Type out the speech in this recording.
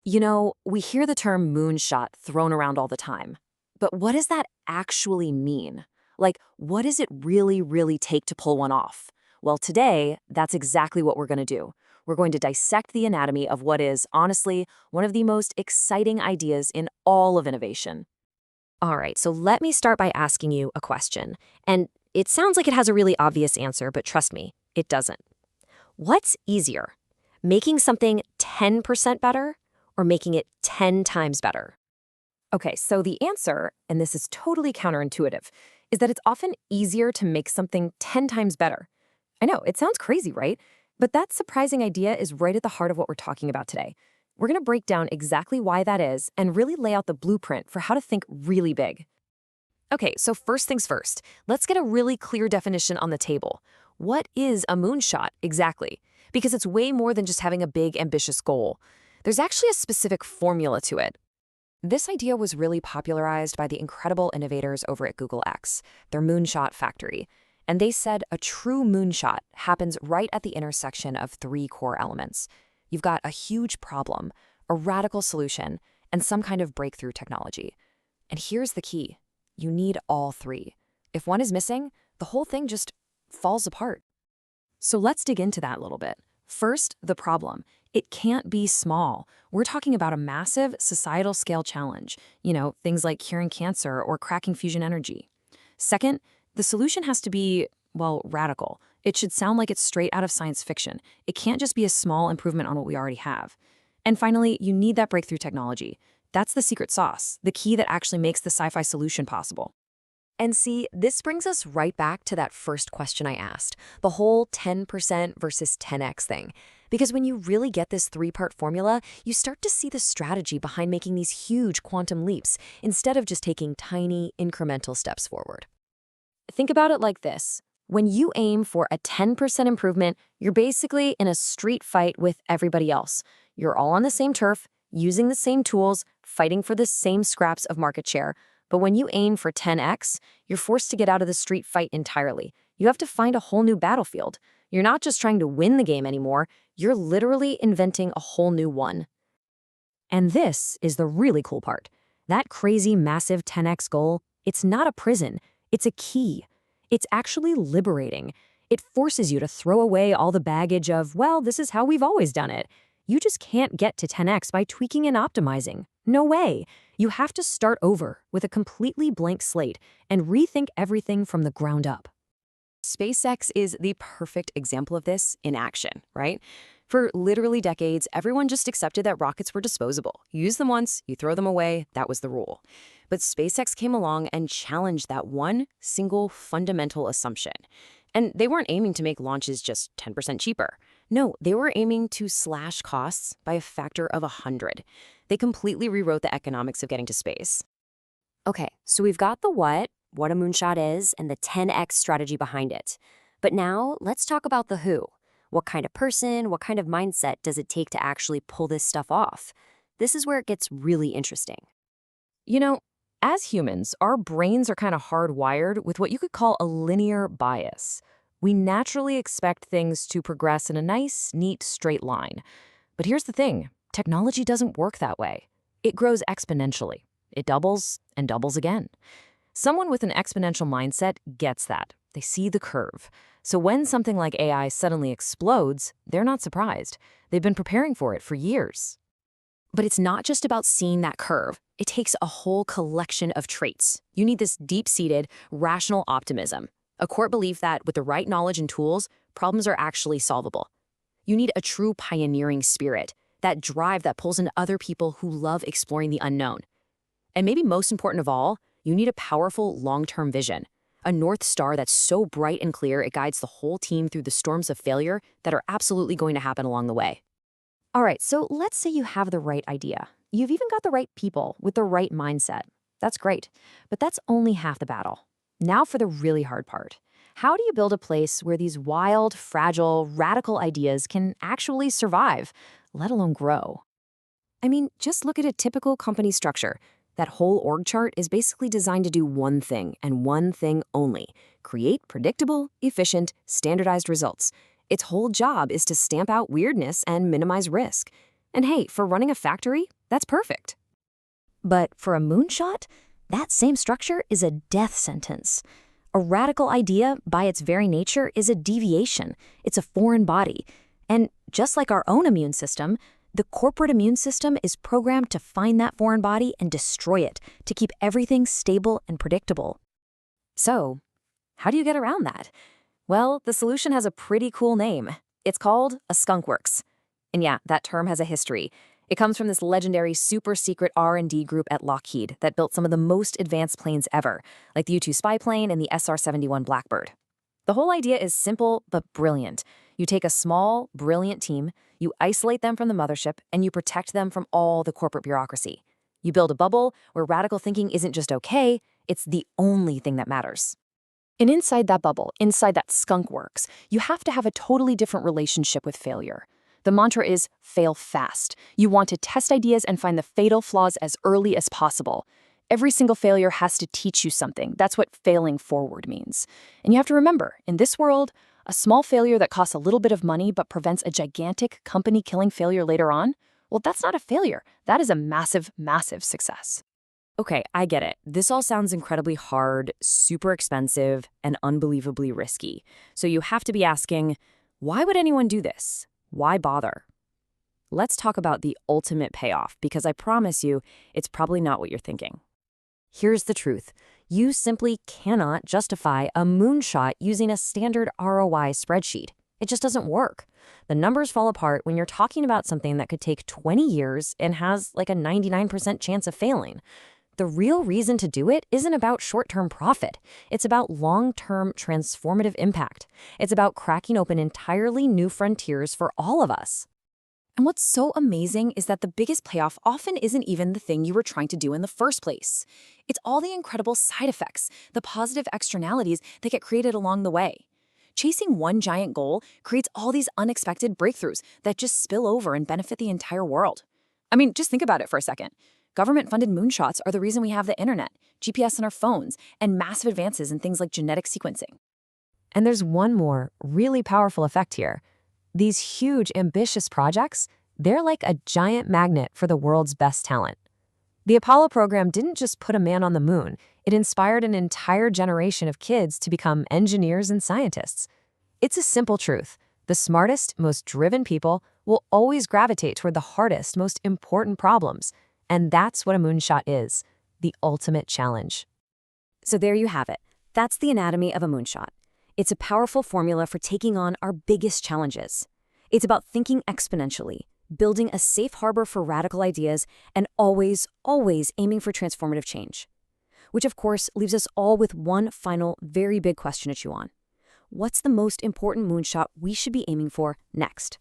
You know, we hear the term moonshot thrown around all the time. But what does that actually mean? Like, what does it really take to pull one off? Well, today, that's exactly what we're going to do. We're going to dissect the anatomy of what is, honestly, one of the most exciting ideas in all of innovation. All right, so let me start by asking you a question. And it sounds like it has a really obvious answer, but trust me, it doesn't. What's easier, making something 10% better or making it 10 times better? Okay, so the answer, and this is totally counterintuitive, is that it's often easier to make something 10 times better. I know, it sounds crazy, right? But that surprising idea is right at the heart of what we're talking about today. We're going to break down exactly why that is and really lay out the blueprint for how to think really big. Okay, so first things first, let's get a really clear definition on the table. What is a moonshot exactly? Because it's way more than just having a big, ambitious goal. There's actually a specific formula to it. This idea was really popularized by the incredible innovators over at Google X, their Moonshot factory. And they said a true moonshot happens right at the intersection of three core elements. You've got a huge problem, a radical solution, and some kind of breakthrough technology. And here's the key. You need all three. If one is missing, the whole thing just falls apart. So let's dig into that a little bit. First, the problem. It can't be small. We're talking about a massive societal scale challenge. Things like curing cancer or cracking fusion energy. Second, the solution has to be, well, radical. It should sound like it's straight out of science fiction. It can't just be a small improvement on what we already have. And finally, you need that breakthrough technology. That's the secret sauce, the key that actually makes the sci-fi solution possible. And see, this brings us right back to that first question I asked, the whole 10% versus 10x thing. Because when you really get this three-part formula, you start to see the strategy behind making these huge quantum leaps instead of just taking tiny, incremental steps forward. Think about it like this. When you aim for a 10% improvement, you're basically in a street fight with everybody else. You're all on the same turf, using the same tools, fighting for the same scraps of market share. But when you aim for 10x, you're forced to get out of the street fight entirely. You have to find a whole new battlefield. You're not just trying to win the game anymore, you're literally inventing a whole new one. And this is the really cool part. That crazy, massive 10x goal, it's not a prison, it's a key. It's actually liberating. It forces you to throw away all the baggage of, well, this is how we've always done it. You just can't get to 10x by tweaking and optimizing. No way. You have to start over with a completely blank slate and rethink everything from the ground up. SpaceX is the perfect example of this in action, right? For literally decades, everyone just accepted that rockets were disposable. You use them once, you throw them away, that was the rule. But SpaceX came along and challenged that one single fundamental assumption. And they weren't aiming to make launches just 10% cheaper. No, they were aiming to slash costs by a factor of 100. They completely rewrote the economics of getting to space. Okay, so we've got the what a moonshot is, and the 10x strategy behind it. But now let's talk about the who. What kind of person, what kind of mindset does it take to actually pull this stuff off? This is where it gets really interesting. You know, as humans, our brains are kind of hardwired with what you could call a linear bias. We naturally expect things to progress in a nice, neat, straight line. But here's the thing, technology doesn't work that way. It grows exponentially. It doubles and doubles again. Someone with an exponential mindset gets that. They see the curve. So when something like AI suddenly explodes, they're not surprised. They've been preparing for it for years. But it's not just about seeing that curve. It takes a whole collection of traits. You need this deep-seated, rational optimism, a core belief that with the right knowledge and tools, problems are actually solvable. You need a true pioneering spirit, that drive that pulls in other people who love exploring the unknown. And maybe most important of all, you need a powerful long-term vision, a North Star that's so bright and clear it guides the whole team through the storms of failure that are absolutely going to happen along the way. All right, so let's say you have the right idea. You've even got the right people with the right mindset. That's great, but that's only half the battle. Now for the really hard part. How do you build a place where these wild, fragile, radical ideas can actually survive, let alone grow? I mean, just look at a typical company structure. That whole org chart is basically designed to do one thing and one thing only: create predictable, efficient, standardized results. Its whole job is to stamp out weirdness and minimize risk. And hey, for running a factory, that's perfect. But for a moonshot, that same structure is a death sentence. A radical idea, by its very nature, is a deviation. It's a foreign body. And just like our own immune system, the corporate immune system is programmed to find that foreign body and destroy it, to keep everything stable and predictable. So, how do you get around that? Well, the solution has a pretty cool name. It's called a Skunkworks. And yeah, that term has a history. It comes from this legendary super-secret R&D group at Lockheed that built some of the most advanced planes ever, like the U-2 spy plane and the SR-71 Blackbird. The whole idea is simple but brilliant. You take a small, brilliant team, you isolate them from the mothership, and you protect them from all the corporate bureaucracy. You build a bubble where radical thinking isn't just okay, it's the only thing that matters. And inside that bubble, inside that Skunkworks, you have to have a totally different relationship with failure. The mantra is fail fast. You want to test ideas and find the fatal flaws as early as possible. Every single failure has to teach you something. That's what failing forward means. And you have to remember, in this world, a small failure that costs a little bit of money but prevents a gigantic company-killing failure later on, well, that's not a failure. That is a massive, massive success. Okay, I get it. This all sounds incredibly hard, super expensive, and unbelievably risky. So you have to be asking, why would anyone do this? Why bother? Let's talk about the ultimate payoff, because I promise you, it's probably not what you're thinking. Here's the truth. You simply cannot justify a moonshot using a standard ROI spreadsheet. It just doesn't work. The numbers fall apart when you're talking about something that could take 20 years and has like a 99% chance of failing. The real reason to do it isn't about short-term profit. It's about long-term transformative impact. It's about cracking open entirely new frontiers for all of us. And what's so amazing is that the biggest payoff often isn't even the thing you were trying to do in the first place. It's all the incredible side effects, the positive externalities that get created along the way. Chasing one giant goal creates all these unexpected breakthroughs that just spill over and benefit the entire world. I mean, just think about it for a second. Government-funded moonshots are the reason we have the internet, GPS on our phones, and massive advances in things like genetic sequencing. And there's one more really powerful effect here. These huge, ambitious projects, they're like a giant magnet for the world's best talent. The Apollo program didn't just put a man on the moon, it inspired an entire generation of kids to become engineers and scientists. It's a simple truth. The smartest, most driven people will always gravitate toward the hardest, most important problems. And that's what a moonshot is, the ultimate challenge. So there you have it. That's the anatomy of a moonshot. It's a powerful formula for taking on our biggest challenges. It's about thinking exponentially, building a safe harbor for radical ideas, and always, always aiming for transformative change. Which, of course, leaves us all with one final, very big question to chew on. What's the most important moonshot we should be aiming for next?